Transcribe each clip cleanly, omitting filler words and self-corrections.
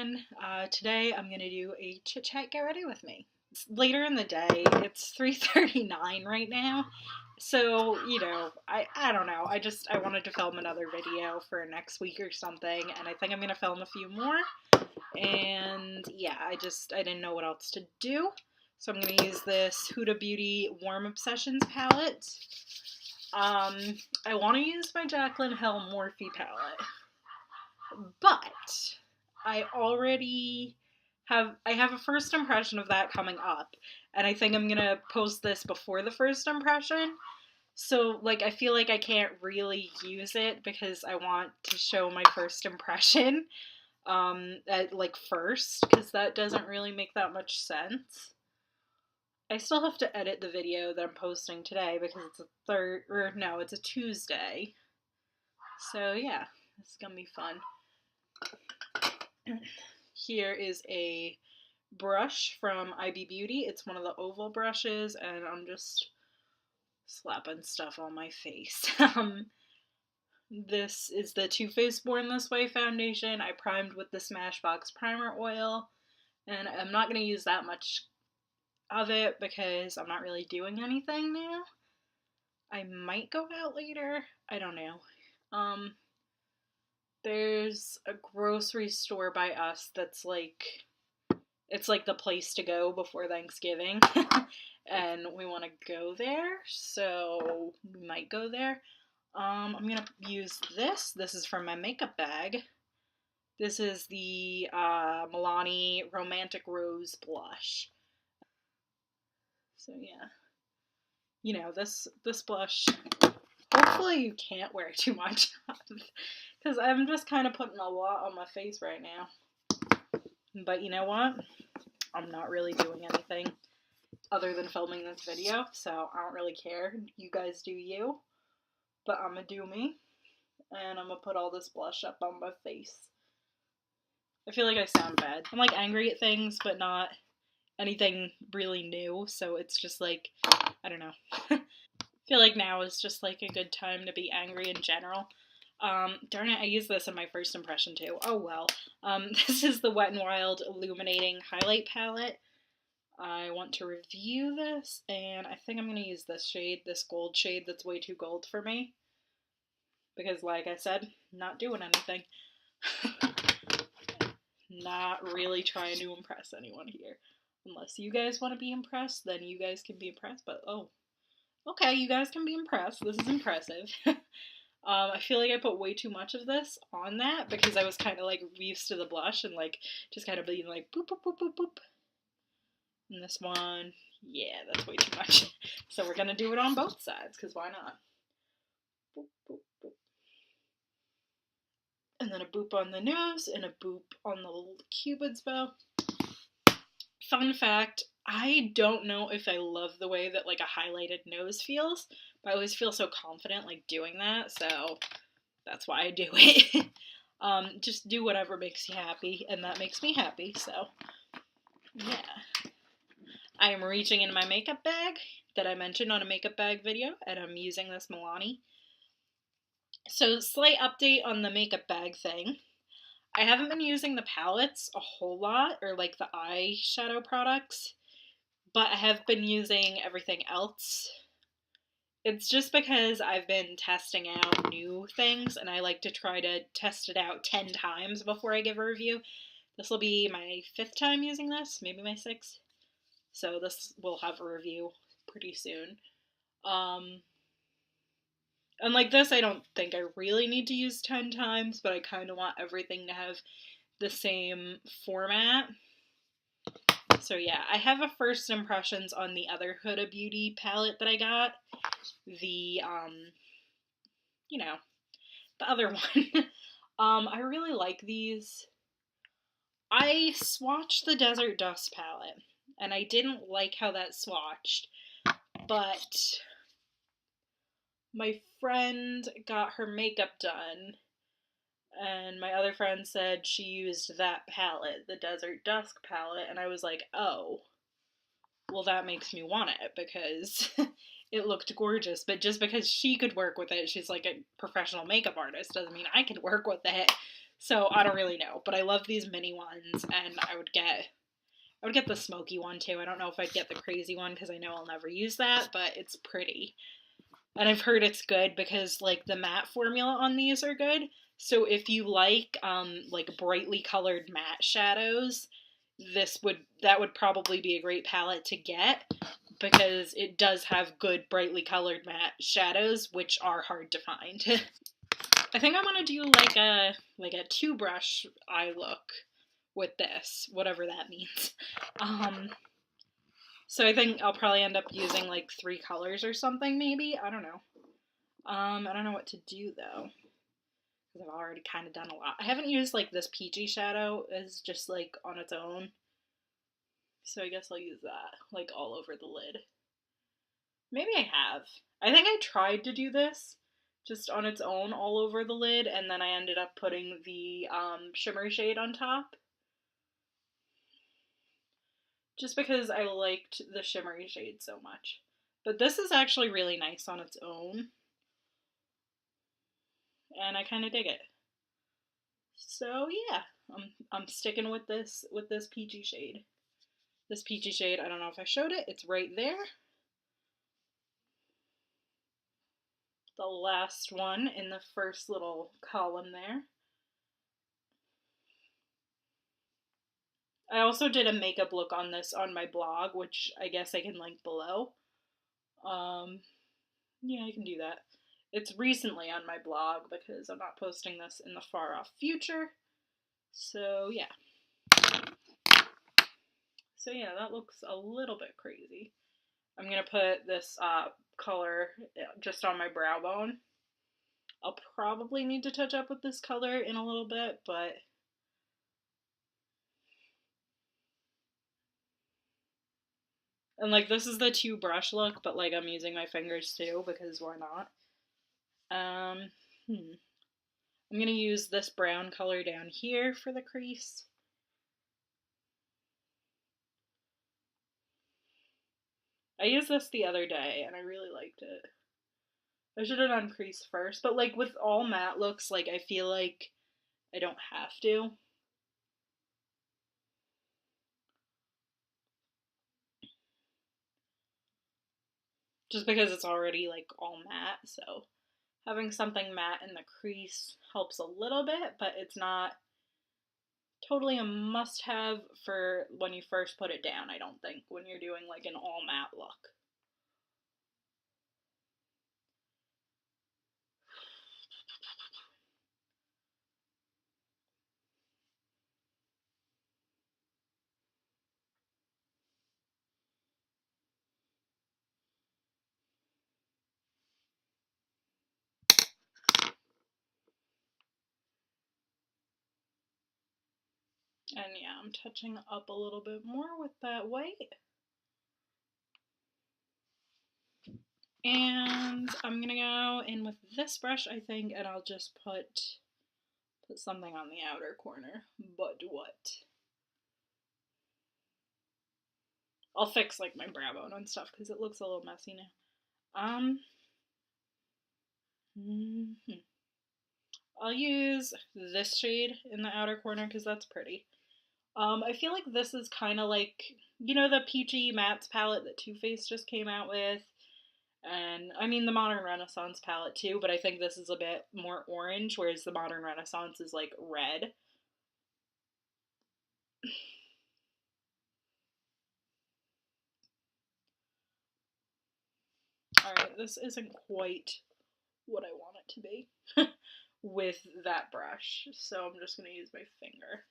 everyone. Today I'm gonna do a chit chat get ready with me. It's later in the day. It's 3:39 right now. So, I don't know. I wanted to film another video for next week or something, and I think I'm gonna film a few more. And yeah, I didn't know what else to do. So I'm gonna use this Huda Beauty Warm Obsessions palette. I want to use my Jaclyn Hill Morphe palette, but I have a first impression of that coming up, and I think I'm gonna post this before the first impression. So, I feel like I can't really use it because I want to show my first impression, first, because that doesn't really make that much sense. I still have to edit the video that I'm posting today because it's a Tuesday. So, yeah, this is gonna be fun. Here is a brush from IB Beauty. It's one of the oval brushes, and I'm just slapping stuff on my face. This is the Too Faced Born This Way foundation. I primed with the Smashbox primer oil, and I'm not going to use that much of it because I'm not really doing anything now. I might go out later. I don't know. There's a grocery store by us that's it's like the place to go before Thanksgiving, and we want to go there, so we might go there. I'm gonna use this. This is from my makeup bag. This is the Milani Romantic Rose Blush. So yeah, this blush, hopefully you can't wear too much of, because I'm just kind of putting a lot on my face right now. But you know what? I'm not really doing anything other than filming this video, so I don't really care. You guys do you. But I'm gonna do me, and I'm gonna put all this blush up on my face. I feel like I sound bad. I'm angry at things, but not anything really new, so it's just I don't know. I feel like now is just a good time to be angry in general. Darn it, I used this in my first impression too. Oh well. This is the Wet n Wild Illuminating Highlight Palette. I want to review this, and I think I'm going to use this shade, this gold shade that's way too gold for me. Because, like I said, not doing anything. Not really trying to impress anyone here. Unless you guys want to be impressed, then you guys can be impressed, but oh. Okay, you guys can be impressed. This is impressive. I feel like I put way too much of this on that because I was kind of used to the blush and just kind of being boop, boop, boop, boop, boop. And this one, yeah, that's way too much. So we're gonna do it on both sides, because why not? Boop, boop, boop. And then a boop on the nose, and a boop on the little cupid's bow. Fun fact, I don't know if I love the way that a highlighted nose feels, but I always feel so confident doing that, so that's why I do it. Just do whatever makes you happy, and that makes me happy, so yeah. I am reaching in my makeup bag that I mentioned on a makeup bag video, and I'm using this Milani. So, slight update on the makeup bag thing. I haven't been using the palettes a whole lot, or the eyeshadow products, but I have been using everything else. It's just because I've been testing out new things, and I like to try to test it out 10 times before I give a review. This will be my 5th time using this, maybe my 6th. So this will have a review pretty soon. And this, I don't think I really need to use 10 times, but I kind of want everything to have the same format. So yeah, I have a first impressions on the other Huda Beauty palette that I got. The other one. I really like these. I swatched the Desert Dust palette, and I didn't like how that swatched, but my friend got her makeup done, and my other friend said she used that palette, the Desert Dusk palette, and I was like, oh, well that makes me want it, because it looked gorgeous, but just because she could work with it, she's a professional makeup artist, doesn't mean I can work with it. So I don't really know, but I love these mini ones, and I would get the smoky one too. I don't know if I'd get the crazy one because I know I'll never use that, but it's pretty. And I've heard it's good because like the matte formula on these are good. So if you like brightly colored matte shadows, that would probably be a great palette to get because it does have good brightly colored matte shadows, which are hard to find. I think I'm gonna do like a two brush eye look with this, whatever that means. So I think I'll probably end up using like 3 colors or something, maybe. I don't know. I don't know what to do though, because I've already kind of done a lot. I haven't used like this peachy shadow as just like on its own, so I guess I'll use that like all over the lid. Maybe I have. I think I tried to do this just on its own all over the lid, and then I ended up putting the shimmer shade on top. Just because I liked the shimmery shade so much. But this is actually really nice on its own. And I kind of dig it. So yeah, I'm sticking with this peachy shade. This peachy shade, I don't know if I showed it, it's right there. The last one in the first little column there. I also did a makeup look on this on my blog, which I guess I can link below. Yeah, I can do that. It's recently on my blog because I'm not posting this in the far off future. So yeah. So yeah, that looks a little bit crazy. I'm going to put this color just on my brow bone. I'll probably need to touch up with this color in a little bit, but and like this is the 2 brush look, but like I'm using my fingers too because why not? I'm going to use this brown color down here for the crease. I used this the other day and I really liked it. I should have done crease first, but like with all matte looks, like I feel like I don't have to. Just because it's already like all matte, so having something matte in the crease helps a little bit, but it's not totally a must-have for when you first put it down, I don't think, when you're doing like an all matte look. And yeah, I'm touching up a little bit more with that white. And I'm gonna go in with this brush, I think, and I'll just put something on the outer corner. But what? I'll fix like my brow bone and stuff because it looks a little messy now. I'll use this shade in the outer corner because that's pretty. I feel like this is kind of like, you know, the peachy mattes palette that Too Faced just came out with. And I mean the Modern Renaissance palette too, but I think this is a bit more orange, whereas the Modern Renaissance is like red. Alright, this isn't quite what I want it to be with that brush, so I'm just going to use my finger.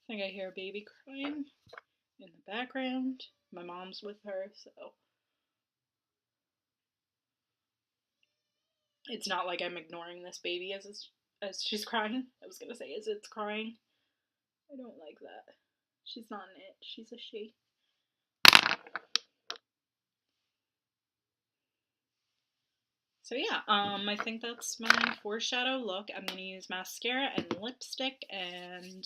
I think I hear a baby crying in the background. My mom's with her, so it's not like I'm ignoring this baby as she's crying. I was gonna say as it's crying. I don't like that. She's not an it. She's a she. So yeah, I think that's my foreshadow look. I'm gonna use mascara and lipstick, and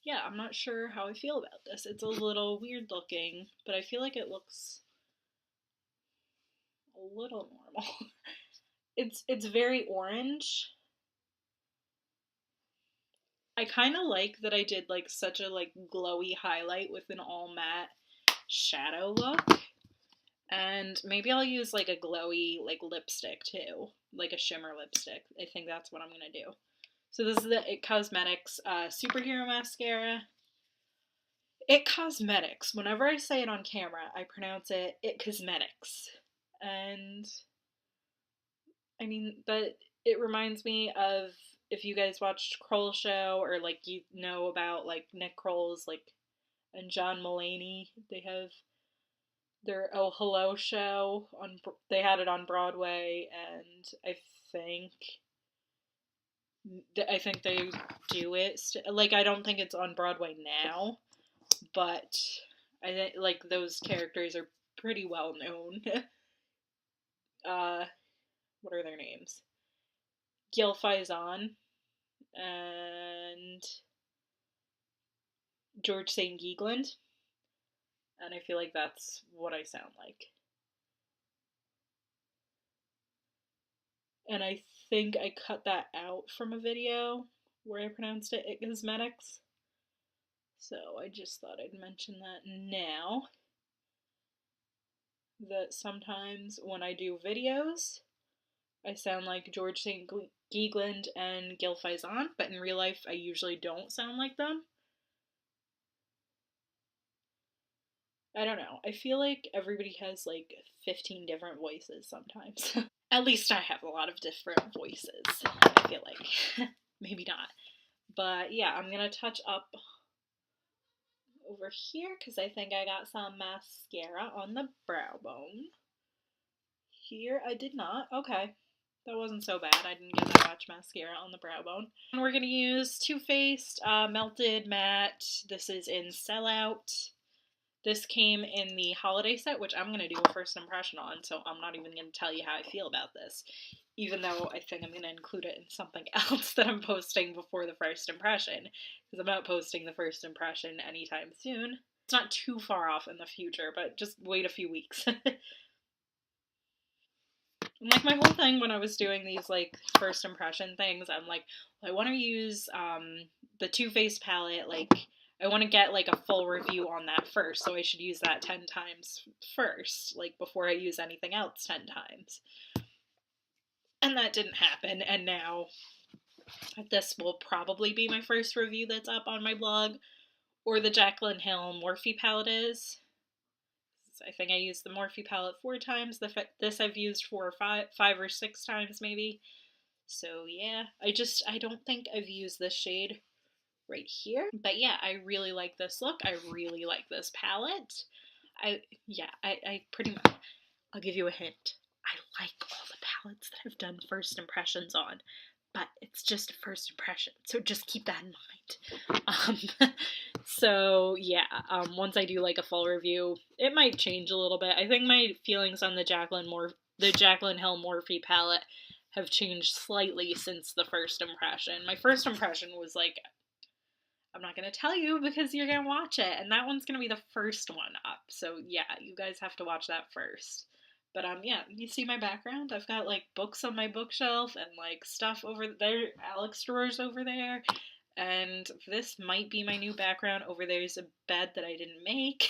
yeah, I'm not sure how I feel about this. It's a little weird looking, but I feel like it looks a little normal. It's very orange. I kind of like that I did like such a like glowy highlight with an all matte shadow look. And maybe I'll use like a glowy like lipstick too, like a shimmer lipstick. I think that's what I'm gonna do. So this is the It Cosmetics Superhero Mascara. It Cosmetics. Whenever I say it on camera, I pronounce it It Cosmetics. And I mean, that it reminds me of if you guys watched Kroll Show or like you know about like Nick Kroll's like and John Mulaney. They have their Oh Hello show on. They had it on Broadway, and think I think they do it. Like I don't think it's on Broadway now, but I think like those characters are pretty well known. uh, what are their names? Gil Faison and George St. Geegland, and I feel like that's what I sound like. And I think I cut that out from a video where I pronounced it It Cosmetics. So I just thought I'd mention that now. That sometimes when I do videos, I sound like George St. Geegland and Gil Faison, but in real life, I usually don't sound like them. I don't know. I feel like everybody has like 15 different voices sometimes. At least I have a lot of different voices, I feel like. Maybe not. But yeah, I'm gonna touch up over here because I think I got some mascara on the brow bone. Here I did not. Okay. That wasn't so bad. I didn't get that much mascara on the brow bone. And we're going to use Too Faced Melted Matte. This is in Sellout. This came in the holiday set, which I'm going to do a first impression on, so I'm not even going to tell you how I feel about this, even though I think I'm going to include it in something else that I'm posting before the first impression, because I'm not posting the first impression anytime soon. It's not too far off in the future, but just wait a few weeks. Like my whole thing when I was doing these like first impression things, I'm like, well, I want to use the Too Faced palette. Like, I want to get like a full review on that first, so I should use that 10 times first, like before I use anything else 10 times. And that didn't happen, and now this will probably be my first review that's up on my blog, or the Jaclyn Hill Morphe palette is. I think I used the Morphe palette 4 times. This I've used 5 or 6 times maybe. So yeah, I don't think I've used this shade right here. But yeah, I really like this look. I really like this palette. I pretty much, I'll give you a hint. I like all the palettes that I've done first impressions on, but it's just a first impression, so just keep that in mind. So yeah, once I do like a full review, it might change a little bit. I think my feelings on the Jaclyn Hill Morphe palette have changed slightly since the first impression. My first impression was like, I'm not going to tell you because you're going to watch it, and that one's going to be the first one up. So yeah, you guys have to watch that first. But yeah, you see my background? I've got like books on my bookshelf and like stuff over there, Alex drawers over there. And this might be my new background. Over there's a bed that I didn't make.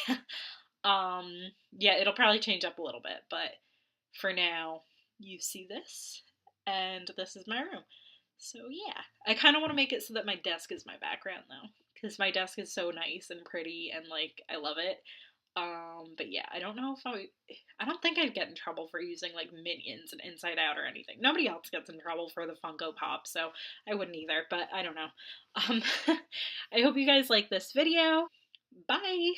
Yeah, it'll probably change up a little bit, but for now, you see this, and this is my room. So yeah, I kind of want to make it so that my desk is my background though, because my desk is so nice and pretty, and like I love it. But yeah, I don't know if I don't think I'd get in trouble for using like Minions and Inside Out or anything. Nobody else gets in trouble for the Funko Pop, so I wouldn't either, but I don't know. I hope you guys like this video. Bye!